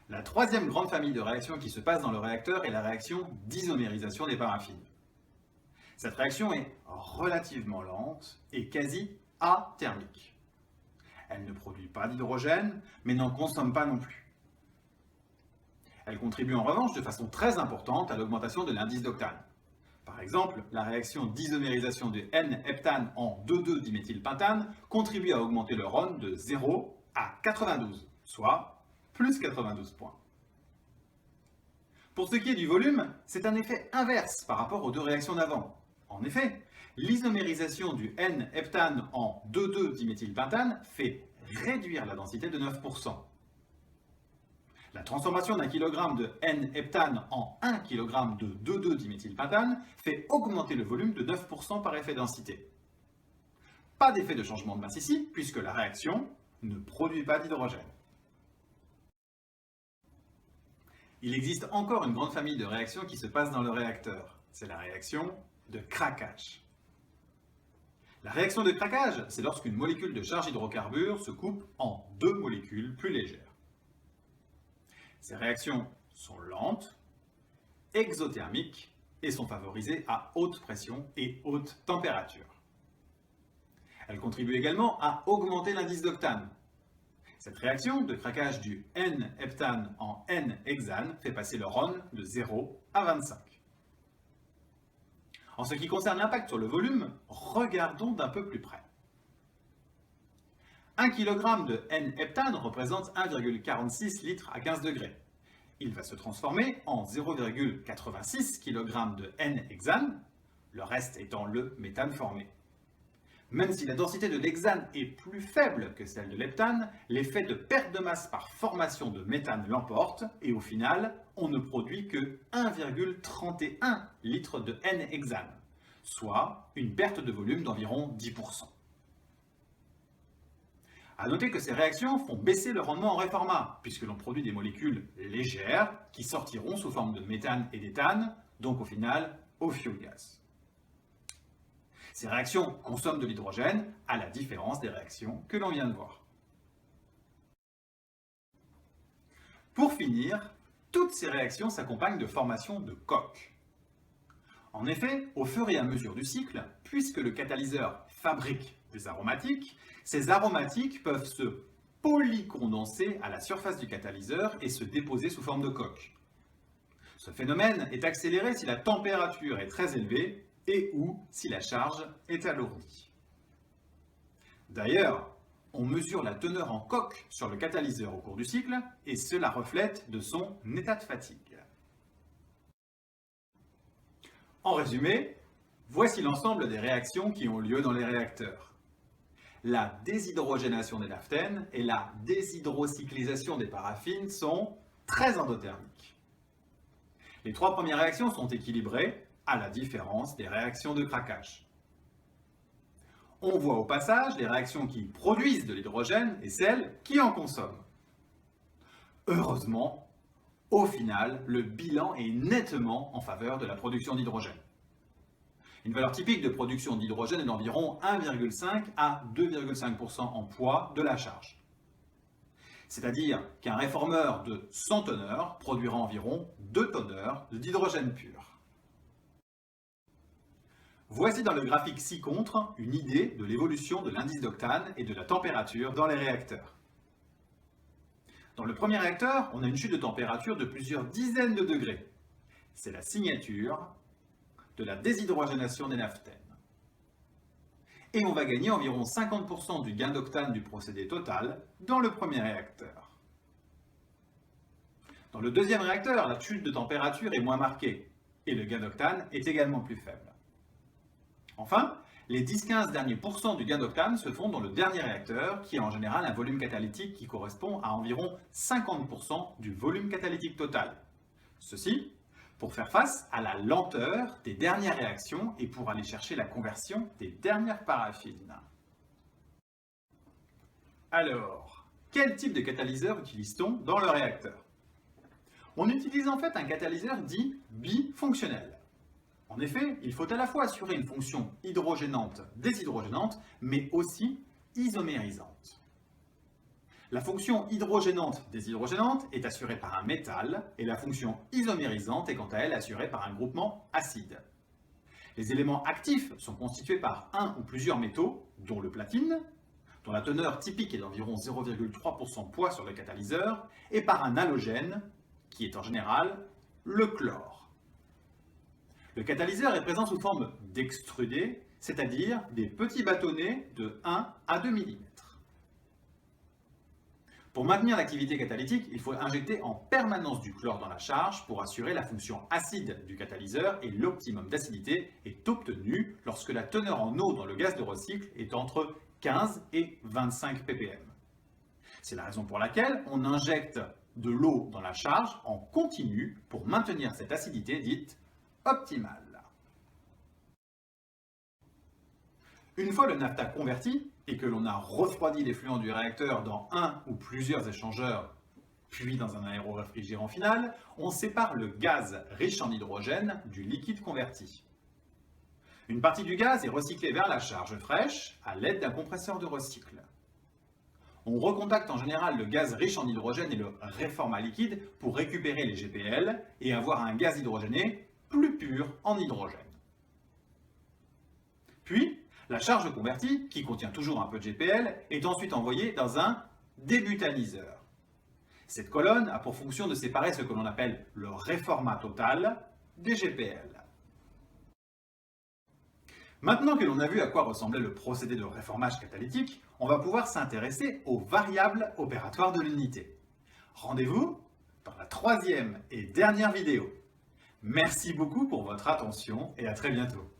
La troisième grande famille de réactions qui se passe dans le réacteur est la réaction d'isomérisation des paraffines. Cette réaction est relativement lente et quasi athermique. Elle ne produit pas d'hydrogène, mais n'en consomme pas non plus. Elle contribue en revanche de façon très importante à l'augmentation de l'indice d'octane. Par exemple, la réaction d'isomérisation de N-heptane en 2,2-diméthylpentane contribue à augmenter le RON de 0 à 92, soit plus 92 points. Pour ce qui est du volume, c'est un effet inverse par rapport aux deux réactions d'avant. En effet, l'isomérisation du N-heptane en 2,2-diméthylpentane fait réduire la densité de 9%. La transformation d'un kilogramme de N-heptane en 1 kg de 2,2-diméthylpentane fait augmenter le volume de 9% par effet densité. Pas d'effet de changement de masse ici, puisque la réaction ne produit pas d'hydrogène. Il existe encore une grande famille de réactions qui se passent dans le réacteur. C'est la réaction de craquage. La réaction de craquage, c'est lorsqu'une molécule de charge hydrocarbure se coupe en deux molécules plus légères. Ces réactions sont lentes, exothermiques et sont favorisées à haute pression et haute température. Elles contribuent également à augmenter l'indice d'octane. Cette réaction de craquage du N-heptane en N-hexane fait passer le RON de 0 à 25. En ce qui concerne l'impact sur le volume, regardons d'un peu plus près. 1 kg de N-heptane représente 1,46 litres à 15 degrés. Il va se transformer en 0,86 kg de N-hexane, le reste étant le méthane formé. Même si la densité de l'hexane est plus faible que celle de l'heptane, l'effet de perte de masse par formation de méthane l'emporte et au final, on ne produit que 1,31 litres de N-hexane, soit une perte de volume d'environ 10%. A noter que ces réactions font baisser le rendement en réformat, puisque l'on produit des molécules légères qui sortiront sous forme de méthane et d'éthane, donc au final au fuel gas. Ces réactions consomment de l'hydrogène, à la différence des réactions que l'on vient de voir. Pour finir, toutes ces réactions s'accompagnent de formation de coques. En effet, au fur et à mesure du cycle, puisque le catalyseur fabrique des aromatiques, ces aromatiques peuvent se polycondenser à la surface du catalyseur et se déposer sous forme de coque. Ce phénomène est accéléré si la température est très élevée et ou si la charge est alourdie. D'ailleurs, on mesure la teneur en coque sur le catalyseur au cours du cycle et cela reflète de son état de fatigue. En résumé, voici l'ensemble des réactions qui ont lieu dans les réacteurs. La déshydrogénation des naphthènes et la déshydrocyclisation des paraffines sont très endothermiques. Les trois premières réactions sont équilibrées, à la différence des réactions de craquage. On voit au passage les réactions qui produisent de l'hydrogène et celles qui en consomment. Heureusement, au final, le bilan est nettement en faveur de la production d'hydrogène. Une valeur typique de production d'hydrogène est d'environ 1,5 à 2,5% en poids de la charge. C'est-à-dire qu'un réformeur de 100 tonneurs produira environ 2 tonneurs d'hydrogène pur. Voici dans le graphique ci-contre une idée de l'évolution de l'indice d'octane et de la température dans les réacteurs. Dans le premier réacteur, on a une chute de température de plusieurs dizaines de degrés. C'est la signature de la déshydrogénation des naphthènes. Et on va gagner environ 50% du gain d'octane du procédé total dans le premier réacteur. Dans le deuxième réacteur, la chute de température est moins marquée et le gain d'octane est également plus faible. Enfin, les 10-15 derniers pourcents du gain d'octane se font dans le dernier réacteur qui a en général un volume catalytique qui correspond à environ 50% du volume catalytique total. Ceci pour faire face à la lenteur des dernières réactions et pour aller chercher la conversion des dernières paraffines. Alors, quel type de catalyseur utilise-t-on dans le réacteur? On utilise en fait un catalyseur dit bifonctionnel. En effet, il faut à la fois assurer une fonction hydrogénante, déshydrogénante, mais aussi isomérisante. La fonction hydrogénante-déshydrogénante est assurée par un métal et la fonction isomérisante est quant à elle assurée par un groupement acide. Les éléments actifs sont constitués par un ou plusieurs métaux, dont le platine, dont la teneur typique est d'environ 0,3% poids sur le catalyseur, et par un halogène, qui est en général le chlore. Le catalyseur est présent sous forme d'extrudés, c'est-à-dire des petits bâtonnets de 1 à 2 mm. Pour maintenir l'activité catalytique, il faut injecter en permanence du chlore dans la charge pour assurer la fonction acide du catalyseur et l'optimum d'acidité est obtenu lorsque la teneur en eau dans le gaz de recycle est entre 15 et 25 ppm. C'est la raison pour laquelle on injecte de l'eau dans la charge en continu pour maintenir cette acidité dite optimale. Une fois le naphtha converti et que l'on a refroidi les fluides du réacteur dans un ou plusieurs échangeurs, puis dans un aéroréfrigérant final, on sépare le gaz riche en hydrogène du liquide converti. Une partie du gaz est recyclée vers la charge fraîche à l'aide d'un compresseur de recycle. On recontacte en général le gaz riche en hydrogène et le réformat liquide pour récupérer les GPL et avoir un gaz hydrogéné plus pur en hydrogène. Puis, la charge convertie, qui contient toujours un peu de GPL, est ensuite envoyée dans un débutaniseur. Cette colonne a pour fonction de séparer ce que l'on appelle le réformat total des GPL. Maintenant que l'on a vu à quoi ressemblait le procédé de réformage catalytique, on va pouvoir s'intéresser aux variables opératoires de l'unité. Rendez-vous dans la troisième et dernière vidéo. Merci beaucoup pour votre attention et à très bientôt.